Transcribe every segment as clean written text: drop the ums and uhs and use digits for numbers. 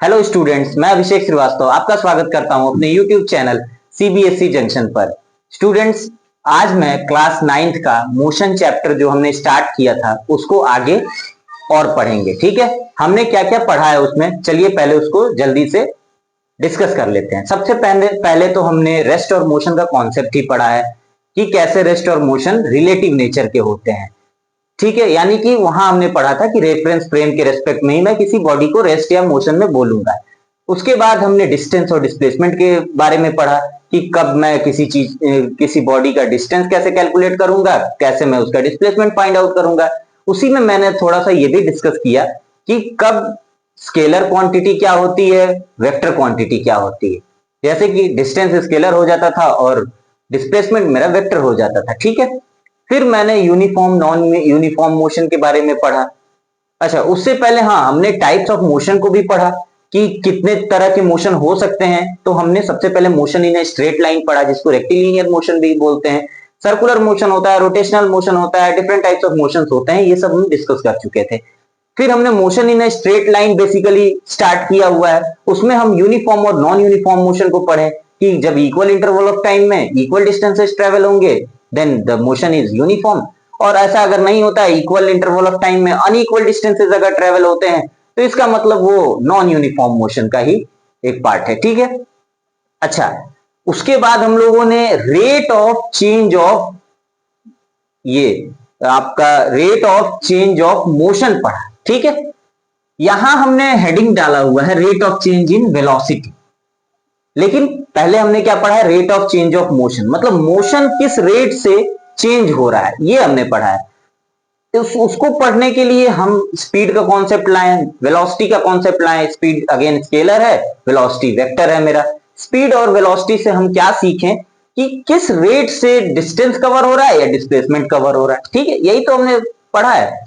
Hello students, मैं अभिषेक श्रीवास्तव आपका स्वागत करता हूं अपने यूट्यूब चैनल सीबीएसई जंक्शन पर। स्टूडेंट्स, आज मैं क्लास 9th का मोशन चैप्टर जो हमने स्टार्ट किया था उसको आगे और पढ़ेंगे। ठीक है, हमने क्या क्या पढ़ा है उसमें, चलिए पहले उसको जल्दी से डिस्कस कर लेते हैं। सबसे पहले पहले तो हमने रेस्ट और मोशन का कॉन्सेप्ट ही पढ़ा है कि कैसे रेस्ट और मोशन रिलेटिव नेचर के होते हैं। ठीक है, यानी कि वहां हमने पढ़ा था कि रेफरेंस फ्रेम के रेस्पेक्ट में ही मैं किसी बॉडी को रेस्ट या मोशन में बोलूंगा। उसके बाद हमने डिस्टेंस और डिस्प्लेसमेंट के बारे में पढ़ा कि कब मैं किसी बॉडी का डिस्टेंस कैसे कैलकुलेट करूंगा, कैसे मैं उसका डिस्प्लेसमेंट फाइंड आउट करूंगा। उसी में मैंने थोड़ा सा ये भी डिस्कस किया कि कब स्केलर क्वांटिटी क्या होती है, वेक्टर क्वांटिटी क्या होती है। जैसे कि डिस्टेंस स्केलर हो जाता था और डिस्प्लेसमेंट मेरा वेक्टर हो जाता था। ठीक है, फिर मैंने यूनिफॉर्म नॉन यूनिफॉर्म मोशन के बारे में पढ़ा। अच्छा, उससे पहले हाँ, हमने टाइप्स ऑफ मोशन को भी पढ़ा कि कितने तरह के मोशन हो सकते हैं। तो हमने सबसे पहले motion in a straight line पढ़ा, जिसको रेक्टिलिनियर मोशन भी बोलते हैं। सर्कुलर मोशन होता है, रोटेशनल मोशन होता है, डिफरेंट टाइप्स ऑफ मोशंस होते हैं, ये सब हम डिस्कस कर चुके थे। फिर हमने motion in a straight line basically start किया हुआ है। उसमें हम यूनिफॉर्म और नॉन यूनिफॉर्म मोशन को पढ़े कि जब इक्वल इंटरवल ऑफ टाइम में इक्वल डिस्टेंसेस ट्रेवल होंगे then the motion is uniform, और ऐसा अगर नहीं होता है, इक्वल इंटरवल ऑफ टाइम में अनइक्वल डिस्टेंसेस अगर ट्रेवल होते हैं, तो इसका मतलब वो नॉन यूनिफॉर्म मोशन का ही एक पार्ट है। ठीक है, अच्छा, उसके बाद हम लोगों ने रेट ऑफ चेंज ऑफ ये आपका rate of change of motion पढ़ा। ठीक है, यहां हमने हेडिंग डाला हुआ है rate of change in velocity, लेकिन पहले हमने क्या पढ़ा है, rate of change of motion, मतलब मोशन किस रेट से चेंज हो रहा है ये हमने पढ़ा है। तो उसको पढ़ने के लिए हम स्पीड का कॉन्सेप्ट लाए, वेलोसिटी का कॉन्सेप्ट लाए। स्पीड अगेन स्केलर है, वेलोसिटी वेक्टर है मेरा। स्पीड और वेलोसिटी से हम क्या सीखें कि किस रेट से डिस्टेंस कवर हो रहा है या डिस्प्लेसमेंट कवर हो रहा है। ठीक है, यही तो हमने पढ़ा है।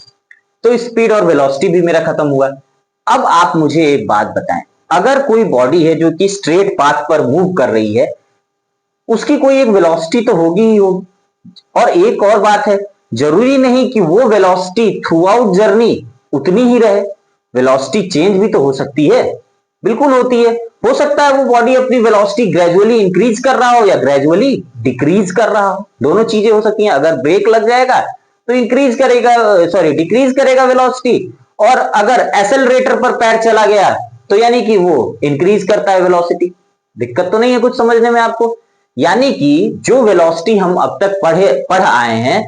तो स्पीड और वेलोसिटी भी मेरा खत्म हुआ। अब आप मुझे एक बात बताएं, अगर कोई बॉडी है जो कि स्ट्रेट पाथ पर मूव कर रही है, उसकी कोई एक वेलोसिटी तो होगी ही होगी। और एक और बात है, जरूरी नहीं कि वो वेलोसिटी थ्रू आउट जर्नी उतनी ही रहे, वेलोसिटी चेंज भी तो हो सकती है। बिल्कुल होती है। हो सकता है वो बॉडी अपनी वेलोसिटी ग्रेजुअली इंक्रीज कर रहा हो या ग्रेजुअली डिक्रीज कर रहा हो, दोनों चीजें हो सकती हैं। अगर ब्रेक लग जाएगा तो इंक्रीज करेगा, सॉरी डिक्रीज करेगा वेलोसिटी, और अगर एक्सेलरेटर पर पैर चला गया तो यानी कि वो इंक्रीज करता है वेलोसिटी। दिक्कत तो नहीं है कुछ समझने में आपको? यानी कि जो वेलोसिटी हम अब तक पढ़ आए हैं,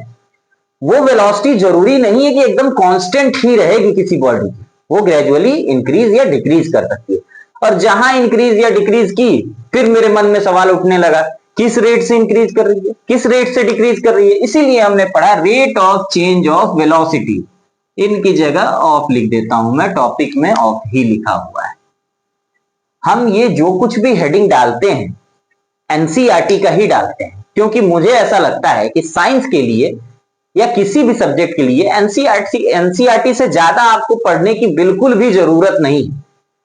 वो वेलोसिटी जरूरी नहीं है कि एकदम कांस्टेंट ही रहेगी किसी बॉडी की, वो ग्रेजुअली इंक्रीज या डिक्रीज कर सकती है। और जहां इंक्रीज या डिक्रीज की, फिर मेरे मन में सवाल उठने लगा, किस रेट से इंक्रीज कर रही है, किस रेट से डिक्रीज कर रही है। इसीलिए हमने पढ़ा rate of change of velocity. इनकी जगह ऑफ लिख देता हूं मैं, टॉपिक में ऑफ ही लिखा हुआ है। हम ये जो कुछ भी हेडिंग डालते हैं एनसीईआरटी का ही डालते हैं, क्योंकि मुझे ऐसा लगता है कि साइंस के लिए या किसी भी सब्जेक्ट के लिए एनसीईआरटी से ज्यादा आपको पढ़ने की बिल्कुल भी जरूरत नहीं।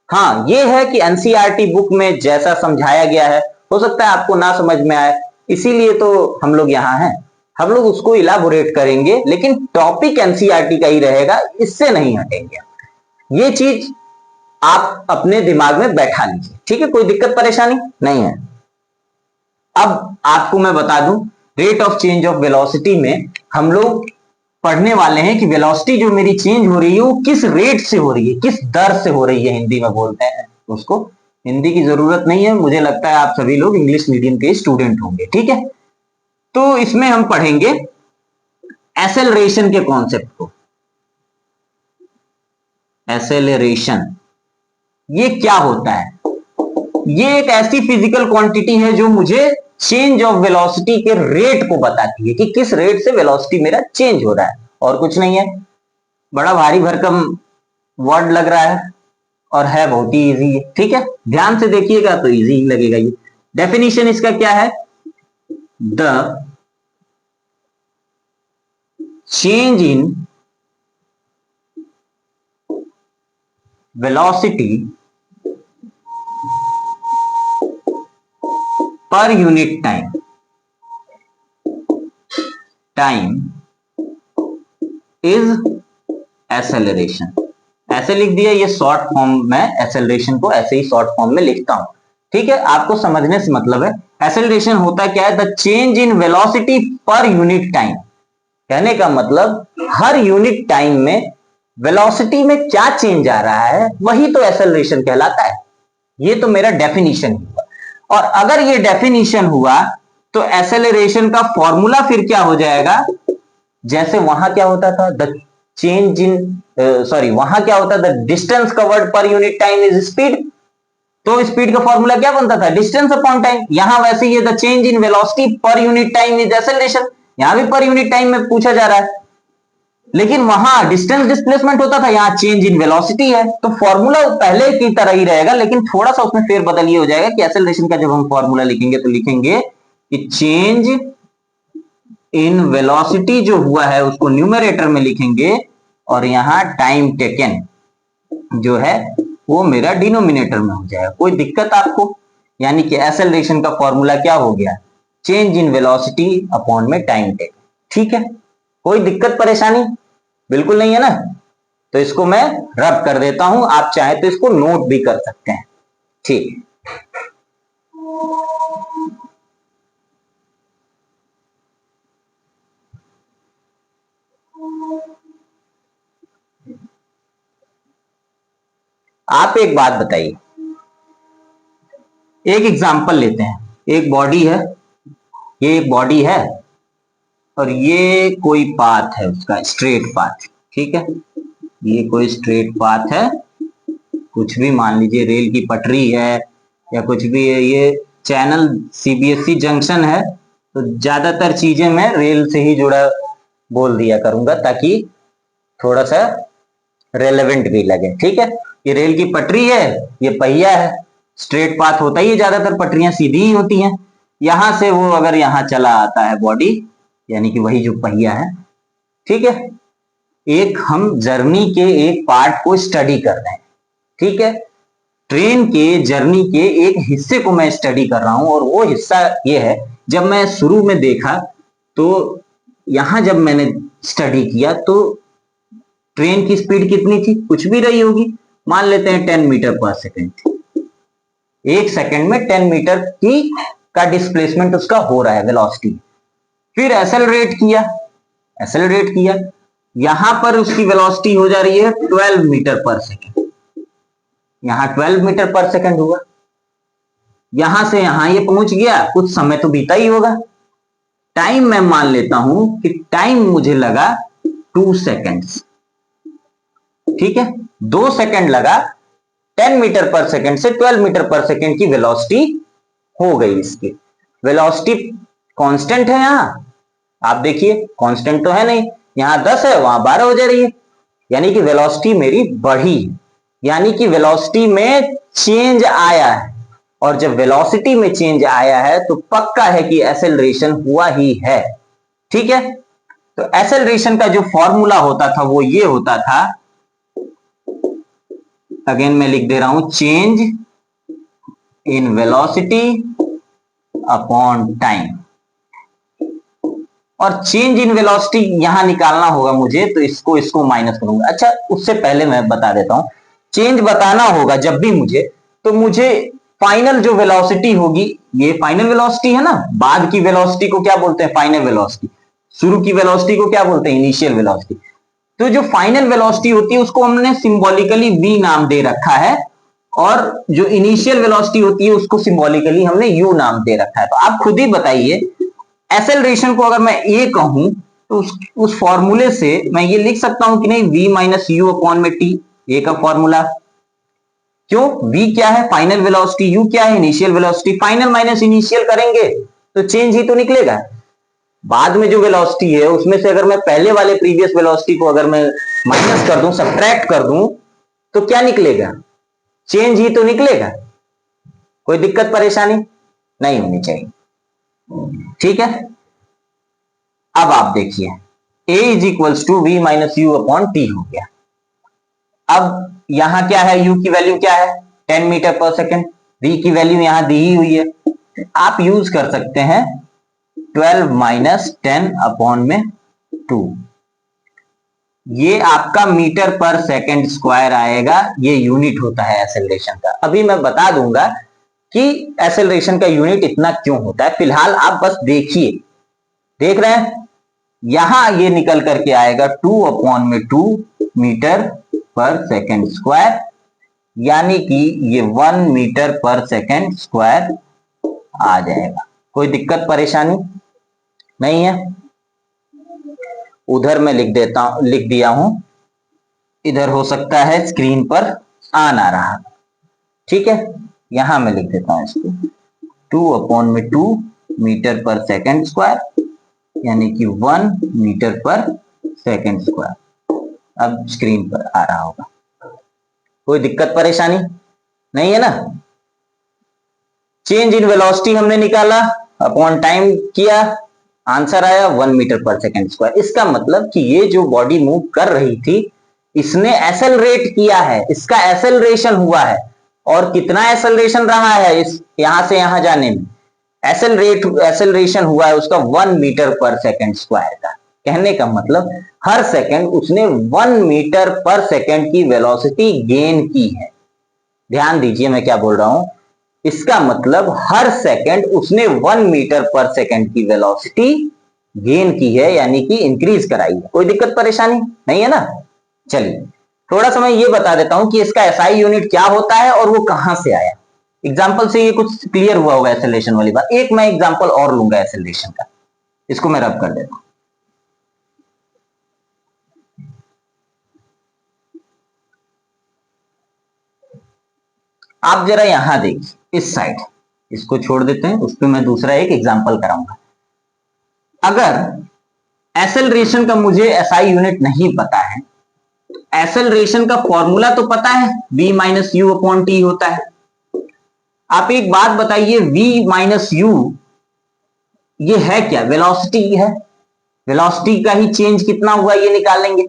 हाँ, ये है कि एनसीईआरटी बुक में जैसा समझाया गया है, हो सकता है आपको ना समझ में आए, इसीलिए तो हम लोग यहाँ हैं। हम लोग उसको इलाबोरेट करेंगे, लेकिन टॉपिक एनसीईआरटी का ही रहेगा, इससे नहीं हटेंगे। ये चीज आप अपने दिमाग में बैठा लीजिए। ठीक है, कोई दिक्कत परेशानी नहीं है। अब आपको मैं बता दूं, rate of change of velocity में हम लोग पढ़ने वाले हैं कि वेलोसिटी जो मेरी चेंज हो रही है वो किस रेट से हो रही है, किस दर से हो रही है, हिंदी में बोलते हैं उसको। हिंदी की जरूरत नहीं है, मुझे लगता है आप सभी लोग इंग्लिश मीडियम के स्टूडेंट होंगे। ठीक है, तो इसमें हम पढ़ेंगे एसेलरेशन के कॉन्सेप्ट को। एसेलरेशन ये क्या होता है? ये एक ऐसी फिजिकल क्वांटिटी है जो मुझे चेंज ऑफ वेलोसिटी के रेट को बताती है कि किस रेट से वेलोसिटी मेरा चेंज हो रहा है, और कुछ नहीं है। बड़ा भारी भरकम वर्ड लग रहा है और है बहुत ही इजी है। ठीक है, ध्यान से देखिएगा तो इजी ही लगेगा। ये डेफिनेशन इसका क्या है, the change in velocity per unit time is acceleration। ऐसे लिख दिया, ये शॉर्ट फॉर्म में एक्सेलरेशन को ऐसे ही शॉर्ट फॉर्म में लिखता हूं। ठीक है, आपको समझने से मतलब है। एक्सेलरेशन होता क्या है? The change in velocity per unit time. कहने का मतलब हर यूनिट टाइम में वेलोसिटी में क्या चेंज आ रहा है वही तो एक्सेलरेशन कहलाता है। ये तो मेरा डेफिनेशन हुआ। और अगर ये डेफिनेशन हुआ तो एक्सेलरेशन का फॉर्मूला फिर क्या हो जाएगा? जैसे वहां क्या होता था, द चेंज इन वहां क्या होता था, distance covered per unit time is speed. तो स्पीड का फॉर्मूला क्या बनता था? Distance upon time. यहां वैसे ही the change in velocity per unit time is acceleration. यहां भी पर यूनिट टाइम में पूछा जा रहा है, लेकिन वहां डिस्टेंस डिस्प्लेसमेंट होता था, यहां चेंज इन वेलोसिटी है। तो फॉर्मूला पहले की तरह ही रहेगा, लेकिन थोड़ा सा उसमें फेरबदल ये हो जाएगा कि एक्सेलरेशन का जब हम फॉर्मूला लिखेंगे तो लिखेंगे कि चेंज इन वेलोसिटी जो हुआ है उसको न्यूमरेटर में लिखेंगे, और यहां टाइम टेकन जो है वो मेरा डिनोमिनेटर में हो जाएगा। कोई दिक्कत आपको? यानी कि एक्सेलरेशन का फॉर्मूला क्या हो गया? चेंज इन वेलोसिटी अपॉन में टाइम टेकन। ठीक है, कोई दिक्कत परेशानी बिल्कुल नहीं है ना? तो इसको मैं रब कर देता हूं, आप चाहे तो इसको नोट भी कर सकते हैं। ठीक, आप एक बात बताइए, एक एग्जांपल लेते हैं। एक बॉडी है, ये एक बॉडी है और ये कोई पाथ है उसका, स्ट्रेट पाथ। ठीक है, ये कोई स्ट्रेट पाथ है, कुछ भी मान लीजिए, रेल की पटरी है या कुछ भी है। ये चैनल सीबीएसई जंक्शन है, तो ज्यादातर चीजें मैं रेल से ही जुड़ा बोल दिया करूंगा ताकि थोड़ा सा रेलेवेंट भी लगे। ठीक है, ये रेल की पटरी है, ये पहिया है। स्ट्रेट पाथ होता ही है, ज्यादातर पटरियां सीधी ही होती हैं। यहां से वो अगर यहां चला आता है बॉडी, यानी कि वही जो पहिया है। ठीक है, एक हम जर्नी के एक पार्ट को स्टडी कर रहे हैं। ठीक है, ट्रेन के जर्नी के एक हिस्से को मैं स्टडी कर रहा हूं, और वो हिस्सा ये है, जब मैं शुरू में देखा तो यहां जब मैंने स्टडी किया तो ट्रेन की स्पीड कितनी थी? कुछ भी रही होगी, मान लेते हैं 10 मीटर पर सेकेंड। एक सेकंड में 10 मीटर की का डिस्प्लेसमेंट उसका हो रहा है, वेलोसिटी। फिर एक्सेलरेट किया, यहां पर उसकी वेलोसिटी हो जा रही है 12 मीटर पर सेकेंड। यहां 12 मीटर पर सेकेंड हुआ, यहां से यहां ये पहुंच गया, कुछ समय तो बीता ही होगा। टाइम मैं मान लेता हूं कि टाइम मुझे लगा 2 सेकेंड्स। ठीक है, 2 सेकेंड लगा 10 मीटर पर सेकेंड से 12 मीटर पर सेकेंड की वेलोसिटी हो गई। इसकी वेलोसिटी कांस्टेंट है, यहां आप देखिए कांस्टेंट तो है नहीं, यहां 10 है वहां 12 हो जा रही है, यानी कि वेलोसिटी मेरी बढ़ी है, यानी कि वेलोसिटी में चेंज आया है। और जब वेलोसिटी में चेंज आया है तो पक्का है कि एक्सेलरेशन हुआ ही है। ठीक है, तो एक्सेलरेशन का जो फॉर्मूला होता था वो ये होता था, अगेन मैं लिख दे रहा हूं, change in velocity upon time. और चेंज इन वेलोसिटी यहां निकालना होगा मुझे, तो इसको माइनस करूंगा। अच्छा, उससे पहले मैं बता देता हूं, चेंज बताना होगा जब भी मुझे, तो मुझे फाइनल जो वेलोसिटी होगी, ये फाइनल वेलोसिटी है ना, बाद की वेलोसिटी को क्या बोलते हैं? Final velocity. शुरू की वेलोसिटी को क्या बोलते हैं? Initial velocity. तो जो फाइनल वेलोसिटी होती है उसको हमने सिंबॉलिकली v नाम दे रखा है, और जो इनिशियल वेलोसिटी होती है उसको सिंबॉलिकली हमने u नाम दे रखा है। तो आप खुद ही बताइए, एक्सेलरेशन को अगर मैं a कहूं तो उस फॉर्मूले से मैं ये लिख सकता हूं कि नहीं, v माइनस यू अपॉन में t, a का फॉर्मूला। क्यों? v क्या है? फाइनल वेलोसिटी, u क्या है? Initial velocity. Final minus initial करेंगे तो चेंज ही तो निकलेगा। बाद में जो वेलोसिटी है उसमें से अगर मैं पहले वाले प्रीवियस वेलोसिटी को अगर मैं माइनस कर दूं, सब्ट्रैक्ट कर दूं, तो क्या निकलेगा? चेंज ही तो निकलेगा। कोई दिक्कत परेशानी नहीं होनी चाहिए। ठीक है, अब आप देखिए, a is equals to v minus u upon t हो गया। अब यहां क्या है? u की वैल्यू क्या है? 10 मीटर पर सेकेंड। v की वैल्यू यहां दी ही हुई है, आप यूज कर सकते हैं 12 माइनस 10 अपॉन में 2। ये आपका मीटर पर सेकंड स्क्वायर आएगा, ये यूनिट होता है एक्सेलरेशन का। अभी मैं बता दूंगा कि एक्सेलरेशन का यूनिट इतना क्यों होता है, फिलहाल आप बस देखिए। देख रहे हैं, यहां ये निकल करके आएगा 2/2 मीटर पर सेकंड स्क्वायर, यानी कि ये 1 मीटर पर सेकंड स्क्वायर आ जाएगा। कोई दिक्कत परेशानी नहीं है। उधर मैं लिख दिया हूं, इधर हो सकता है स्क्रीन पर आ ना रहा। ठीक है, यहां मैं लिख देता हूं इसको 2/2 मीटर पर सेकंड स्क्वायर, यानी कि 1 मीटर पर सेकंड स्क्वायर। अब स्क्रीन पर आ रहा होगा। कोई दिक्कत परेशानी नहीं है ना। चेंज इन वेलोसिटी हमने निकाला, अपॉन टाइम किया, आंसर आया 1 मीटर पर सेकंड स्क्वायर। इसका मतलब कि ये जो बॉडी मूव कर रही थी, इसने एसेलरेट किया है, इसका एसेलरेशन हुआ है। और कितना एसेलरेशन रहा है इस यहां से यहां जाने में, एसेलरेशन हुआ है उसका 1 मीटर पर सेकंड स्क्वायर का। कहने का मतलब हर सेकंड उसने 1 मीटर पर सेकंड की वेलोसिटी गेन की है। ध्यान दीजिए मैं क्या बोल रहा हूं, इसका मतलब हर सेकंड उसने 1 मीटर पर सेकंड की वेलोसिटी गेन की है, यानी कि इंक्रीज कराई है। कोई दिक्कत परेशानी नहीं है ना। चलिए थोड़ा सा मैं ये बता देता हूं कि इसका एसआई यूनिट क्या होता है और वो कहां से आया। एग्जाम्पल से ये कुछ क्लियर हुआ होगा एक्सेलरेशन वाली बात। एक मैं एग्जाम्पल और लूंगा एक्सेलरेशन का, इसको मैं रब कर देता हूं। आप जरा यहां देखिए इस साइड, इसको छोड़ देते हैं, उस पर मैं दूसरा एक एग्जाम्पल कराऊंगा। अगर एसेलरेशन का मुझे एसआई यूनिट नहीं पता है, एसेलरेशन का फॉर्मूला तो पता है, v minus u upon T होता है। आप एक बात बताइए, v माइनस यू ये है क्या, वेलोसिटी है। वेलोसिटी का ही चेंज कितना हुआ ये निकालेंगे।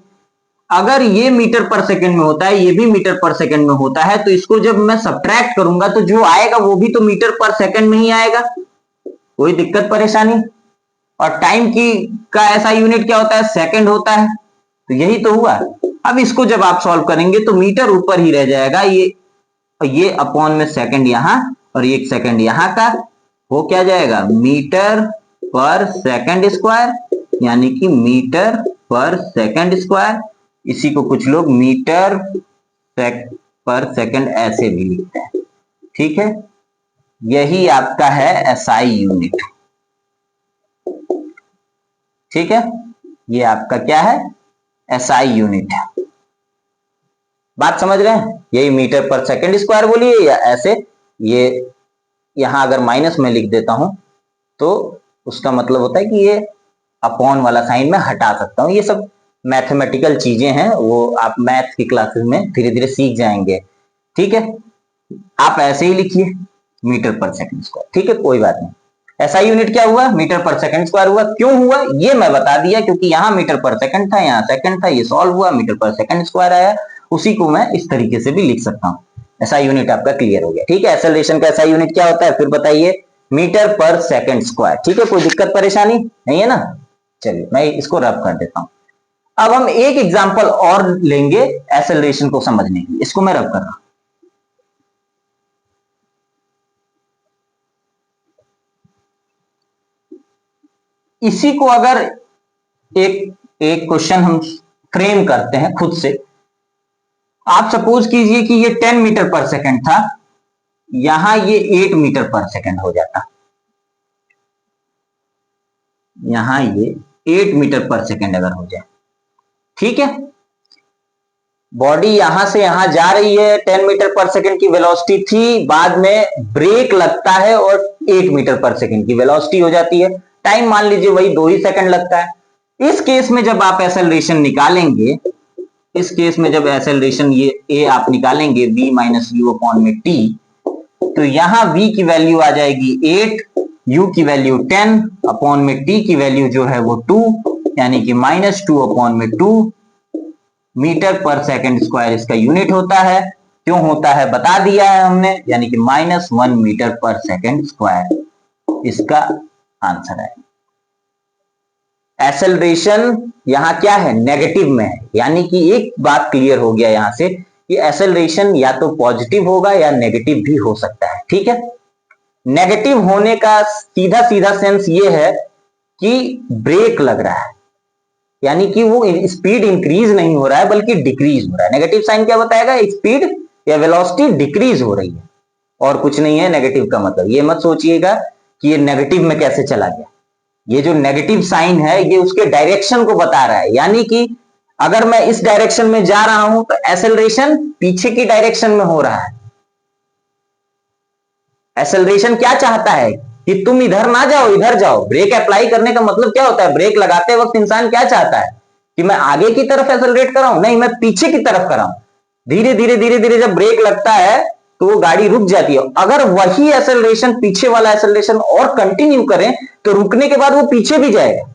अगर ये मीटर पर सेकंड में होता है, ये भी मीटर पर सेकंड में होता है, तो इसको जब मैं सब्ट्रैक्ट करूंगा तो जो आएगा वो भी तो मीटर पर सेकंड में ही आएगा। कोई दिक्कत परेशानी। और टाइम की का ऐसा यूनिट क्या होता है, सेकंड होता है। तो यही तो हुआ। अब इसको जब आप सॉल्व करेंगे तो मीटर ऊपर ही रह जाएगा, ये अपॉन में सेकंड यहां और एक सेकंड यहां का हो क्या जाएगा, मीटर पर सेकंड स्क्वायर, यानी कि मीटर पर सेकंड स्क्वायर। इसी को कुछ लोग मीटर पर सेकंड ऐसे भी लिखते हैं। ठीक है, यही आपका है एसआई यूनिट। ठीक है, ये आपका क्या है, एसआई यूनिट है। बात समझ रहे हैं, यही मीटर पर सेकंड स्क्वायर बोलिए या ऐसे। ये यहां अगर माइनस में लिख देता हूं तो उसका मतलब होता है कि ये अपॉन वाला साइन में हटा सकता हूं। ये सब मैथमेटिकल चीजें हैं, वो आप मैथ की क्लासेस में धीरे धीरे सीख जाएंगे। ठीक है, आप ऐसे ही लिखिए मीटर पर सेकंड स्क्वायर। ठीक है, कोई बात नहीं। ऐसा यूनिट क्या हुआ, मीटर पर सेकंड स्क्वायर हुआ। क्यों हुआ ये मैं बता दिया, क्योंकि यहां मीटर पर सेकंड था, यहां सेकंड था, ये सॉल्व हुआ, मीटर पर सेकंड स्क्वायर आया। उसी को मैं इस तरीके से भी लिख सकता हूं। ऐसा यूनिट आपका क्लियर हो गया। ठीक है, एक्सेलरेशन का ऐसा यूनिट क्या होता है फिर बताइए, मीटर पर सेकंड स्क्वायर। ठीक है, कोई दिक्कत परेशानी नहीं है ना। चलिए मैं इसको रब कर देता हूं। अब हम एक एग्जांपल और लेंगे एक्सेलरेशन को समझने के लिए, इसको मैं रब कर रहा हूं। इसी को अगर एक एक क्वेश्चन हम फ्रेम करते हैं खुद से। आप सपोज कीजिए कि ये 10 मीटर पर सेकंड था, यहां ये 8 मीटर पर सेकंड हो जाता, यहां ये 8 मीटर पर सेकंड अगर हो जाए। ठीक है, बॉडी यहां से यहां जा रही है, 10 मीटर पर सेकंड की वेलोसिटी थी, बाद में ब्रेक लगता है और 8 मीटर पर सेकंड की वेलोसिटी हो जाती है। टाइम मान लीजिए वही 2 ही सेकंड लगता है। इस केस में जब आप एक्सेलरेशन निकालेंगे, इस केस में जब एक्सेलरेशन ये ए आप निकालेंगे v माइनस यू अपॉन में टी, तो यहां v की वैल्यू आ जाएगी 8, u की वैल्यू 10 अपॉन में t की वैल्यू जो है वो 2, यानी कि -2 अपॉन में 2 मीटर पर सेकंड स्क्वायर इसका यूनिट होता है। क्यों होता है बता दिया है हमने, यानी कि -1 मीटर पर सेकंड स्क्वायर इसका आंसर है। एक्सेलरेशन यहां क्या है, नेगेटिव में है, यानी कि एक बात क्लियर हो गया यहां से कि एक्सेलरेशन या तो पॉजिटिव होगा या नेगेटिव भी हो सकता है। ठीक है, नेगेटिव होने का सीधा सीधा सेंस ये है कि ब्रेक लग रहा है, यानी कि वो स्पीड इंक्रीज नहीं हो रहा है बल्कि डिक्रीज हो रहा है। नेगेटिव साइन क्या बताएगा, स्पीड या वेलोसिटी डिक्रीज हो रही है और कुछ नहीं है नेगेटिव का मतलब। ये मत सोचिएगा कि ये नेगेटिव में कैसे चला गया, ये जो नेगेटिव साइन है ये उसके डायरेक्शन को बता रहा है, यानी कि अगर मैं इस डायरेक्शन में जा रहा हूं तो एक्सेलरेशन पीछे की डायरेक्शन में हो रहा है। एक्सेलरेशन क्या चाहता है कि तुम इधर ना जाओ, इधर जाओ। ब्रेक अप्लाई करने का मतलब क्या होता है, ब्रेक लगाते वक्त इंसान क्या चाहता है कि मैं आगे की तरफ एक्सेलरेट कराऊं, नहीं मैं पीछे की तरफ कराऊं। धीरे धीरे धीरे धीरे जब ब्रेक लगता है तो वो गाड़ी रुक जाती है। अगर वही एक्सेलरेशन, पीछे वाला एक्सेलरेशन और कंटिन्यू करें तो रुकने के बाद वो पीछे भी जाएगा।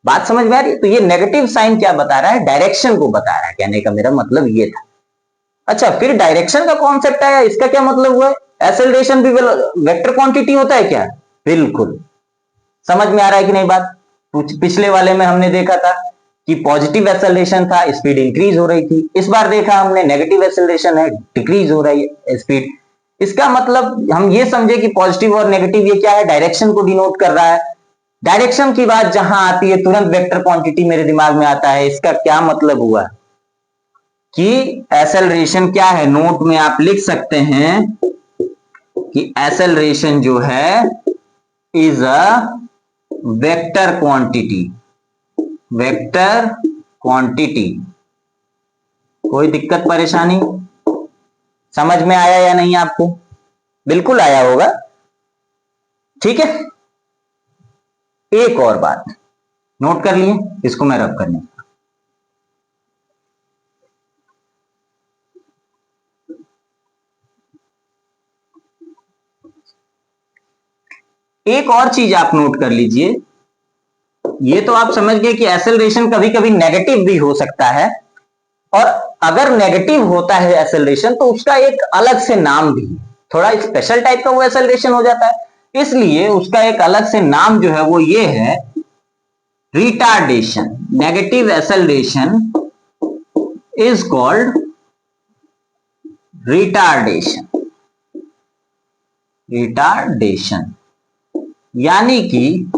बात समझ में आ रही है? तो ये नेगेटिव साइन क्या बता रहा है, डायरेक्शन को बता रहा है। कहने का मेरा मतलब ये था। अच्छा, फिर डायरेक्शन का कॉन्सेप्ट आया, इसका क्या मतलब हुआ? एक्सेलरेशन भी वेक्टर क्वांटिटी होता है क्या? बिल्कुल। समझ में आ रहा है कि नहीं बात? पिछले वाले में हमने देखा था कि पॉजिटिव एक्सेलरेशन था, स्पीड इंक्रीज हो रही थी। इस बार देखा हमने नेगेटिव एक्सेलरेशन है, डिक्रीज हो रही है स्पीड। इसका मतलब हम ये समझे कि पॉजिटिव और नेगेटिव ये क्या है, डायरेक्शन को डिनोट कर रहा है। डायरेक्शन की बात जहां आती है तुरंत वेक्टर क्वांटिटी मेरे दिमाग में आता है। इसका क्या मतलब हुआ कि एक्सेलरेशन क्या है, नोट में आप लिख सकते हैं कि एक्सेलरेशन जो है is a vector quantity. Vector quantity. कोई दिक्कत परेशानी? समझ में आया या नहीं आपको? बिल्कुल आया होगा। ठीक है, एक और बात नोट कर लिए, इसको मैं रब करने। एक और चीज आप नोट कर लीजिए, ये तो आप समझ गए कि एक्सेलरेशन कभी कभी नेगेटिव भी हो सकता है, और अगर नेगेटिव होता है एक्सेलरेशन तो उसका एक अलग से नाम भी है, थोड़ा स्पेशल टाइप का वो एक्सेलरेशन हो जाता है। इसलिए उसका एक अलग से नाम जो है वो ये है retardation. Negative acceleration is called retardation. Retardation यानी कि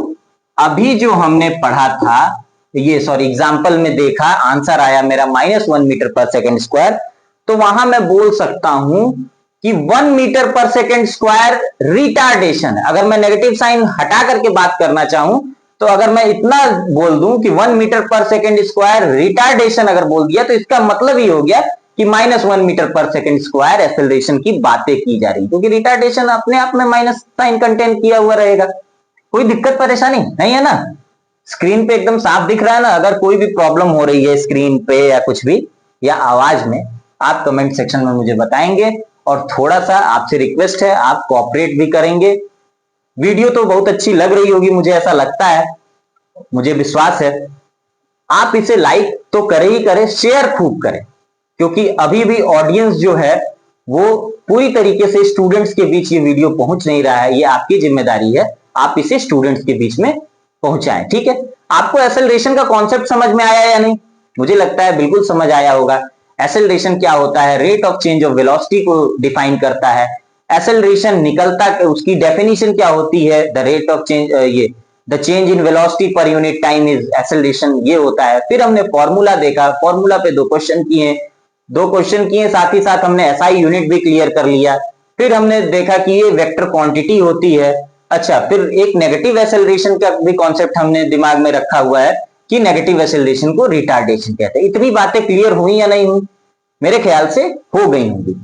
अभी जो हमने पढ़ा था, ये सॉरी एग्जाम्पल में देखा, आंसर आया मेरा -1 मीटर पर सेकेंड स्क्वायर, तो वहां मैं बोल सकता हूं कि 1 मीटर पर सेकेंड स्क्वायर रिटार्डेशन है। अगर मैं नेगेटिव साइन हटा करके बात करना चाहूं तो अगर मैं इतना बोल दूं कि 1 मीटर पर सेकेंड स्क्वायर रिटार्डेशन अगर बोल दिया तो इसका मतलब ही हो गया कि -1 मीटर पर सेकेंड स्क्वायर एक्सेलरेशन की बातें की जा रही, क्योंकि रिटार्डेशन अपने आप में माइनस साइन कंटेन किया हुआ रहेगा। कोई दिक्कत परेशानी नहीं है ना? स्क्रीन पे एकदम साफ दिख रहा है ना? अगर कोई भी प्रॉब्लम हो रही है स्क्रीन पे या कुछ भी या आवाज में, आप कमेंट सेक्शन में मुझे बताएंगे। और थोड़ा सा आपसे रिक्वेस्ट है, आप कोऑपरेट भी करेंगे। वीडियो तो बहुत अच्छी लग रही होगी, मुझे ऐसा लगता है, मुझे विश्वास है। आप इसे लाइक तो करें ही करें, शेयर खूब करें, क्योंकि अभी भी ऑडियंस जो है वो पूरी तरीके से स्टूडेंट्स के बीच ये वीडियो पहुंच नहीं रहा है। ये आपकी जिम्मेदारी है, आप इसे स्टूडेंट्स के बीच में पहुंचाएं। ठीक है, आपको एक्सेलरेशन का कॉन्सेप्ट समझ में आया या नहीं? मुझे लगता है बिल्कुल समझ आया होगा। एक्सेलरेशन क्या होता है, rate of change of velocity को डिफाइन करता है। एक्सेलरेशन निकलता, उसकी डेफिनेशन क्या होती है, द रेट ऑफ चेंज, ये the change in velocity per unit time is acceleration, ये होता है। फिर हमने फॉर्मूला देखा, फॉर्मूला पे 2 क्वेश्चन किए, साथ ही साथ हमने एसआई यूनिट भी क्लियर कर लिया। फिर हमने देखा कि ये वेक्टर क्वांटिटी होती है। अच्छा, फिर एक नेगेटिव एक्सेलरेशन का भी कॉन्सेप्ट हमने दिमाग में रखा हुआ है कि नेगेटिव एक्सेलरेशन को रिटार्डेशन कहते हैं। इतनी बातें क्लियर हुई या नहीं हुई? मेरे ख्याल से हो गई होंगी।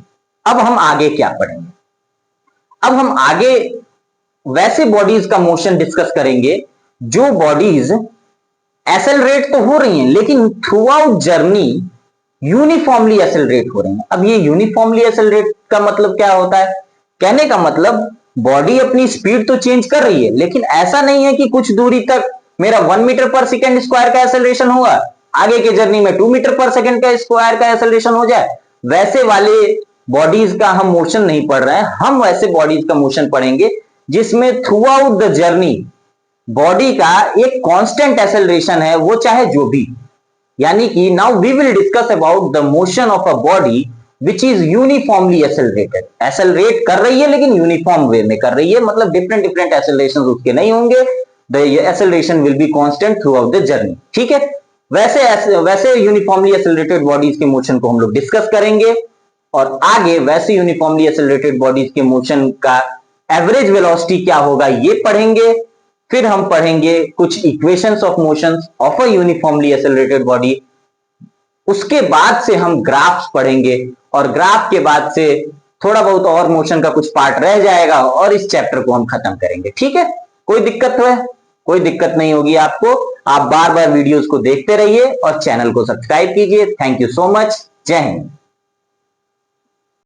अब हम आगे क्या पढ़ेंगे? अब हम आगे वैसे बॉडीज का मोशन डिस्कस करेंगे जो बॉडीज एक्सेलरेट तो हो रही हैं लेकिन through out journey uniformly accelerate हो रही हैं। अब ये यूनिफॉर्मली एक्सेलरेट का मतलब क्या होता है? कहने का मतलब बॉडी अपनी स्पीड तो चेंज कर रही है, लेकिन ऐसा नहीं है कि कुछ दूरी तक मेरा 1 मीटर पर सेकेंड स्क्वायर का एक्सेलरेशन होगा, आगे के जर्नी में 2 मीटर पर सेकेंड का स्क्वायर का एक्सेलरेशन हो जाए। वैसे वाले बॉडीज का हम मोशन नहीं पढ़ रहे हैं, हम वैसे बॉडीज का मोशन पढ़ेंगे जिसमें through out the journey body का एक कांस्टेंट एक्सेलरेशन है, वो चाहे जो भी, यानी कि now we will discuss about the motion of a body which is uniformly accelerated. Accelerate कर रही है लेकिन यूनिफॉर्म वे में कर रही है, मतलब डिफरेंट डिफरेंट एक्सेलरेशन उसके नहीं होंगे। The acceleration will be constant through out the journey. ठीक है, वैसे यूनिफॉर्मली एक्सेलरेटेड बॉडीज के मोशन को हम लोग डिस्कस करेंगे, और आगे वैसे यूनिफॉर्मली एक्सेलरेटेड बॉडीज के मोशन का एवरेज वेलोसिटी क्या होगा ये पढ़ेंगे। फिर हम पढ़ेंगे कुछ equations of motions of a uniformly accelerated body. उसके बाद से हम ग्राफ्स पढ़ेंगे, और ग्राफ के बाद से थोड़ा बहुत और मोशन का कुछ पार्ट रह जाएगा, और इस चैप्टर को हम खत्म करेंगे। ठीक है, कोई दिक्कत है? कोई दिक्कत नहीं होगी आपको। आप बार बार वीडियोस को देखते रहिए और चैनल को सब्सक्राइब कीजिए। Thank you so much. जय हिंद।